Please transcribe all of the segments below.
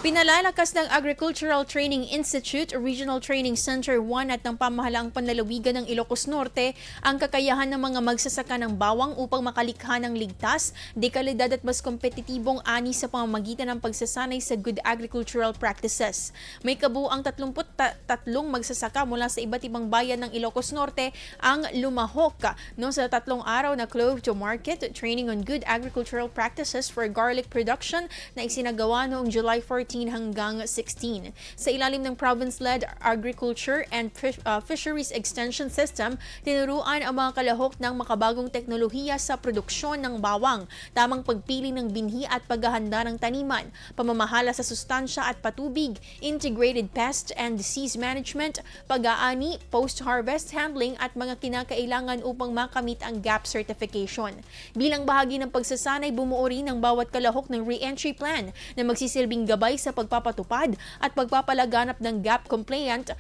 Pinalalakas ng Agricultural Training Institute, Regional Training Center 1 at ng pamahalaang panlalawigan ng Ilocos Norte ang kakayahan ng mga magsasaka ng bawang upang makalikha ng ligtas, dekalidad at mas kompetitibong ani sa pamamagitan ng pagsasanay sa good agricultural practices. May kabuuang 33 magsasaka mula sa iba't ibang bayan ng Ilocos Norte ang lumahok sa 3 araw na Clove to Market Training on Good Agricultural Practices for Garlic Production na isinagawa noong July 14 hanggang 16. Sa ilalim ng province-led Agriculture and Fisheries Extension System, tinuruan ang mga kalahok ng makabagong teknolohiya sa produksyon ng bawang, tamang pagpili ng binhi at paghahanda ng taniman, pamamahala sa sustansya at patubig, integrated pest and disease management, pag-aani, post-harvest handling at mga kinakailangan upang makamit ang GAP certification. Bilang bahagi ng pagsasanay, bumuo rin ng bawat kalahok ng re-entry plan na magsisilbing gabay sa pagpapatupad at pagpapalaganap ng GAP compliant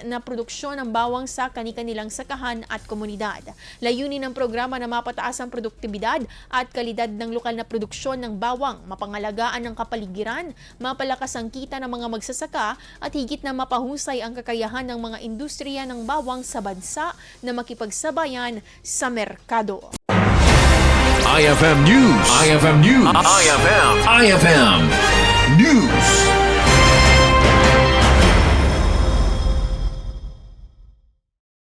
na produksyon ng bawang sa kani-kanilang sakahan at komunidad. Layunin ng programa na mapataas ang produktibidad at kalidad ng lokal na produksyon ng bawang, mapangalagaan ng kapaligiran, mapalakas ang kita ng mga magsasaka at higit na mapahusay ang kakayahan ng mga industriya ng bawang sa bansa na makipagsabayan sa merkado. IFM News. IFM News. IFM News.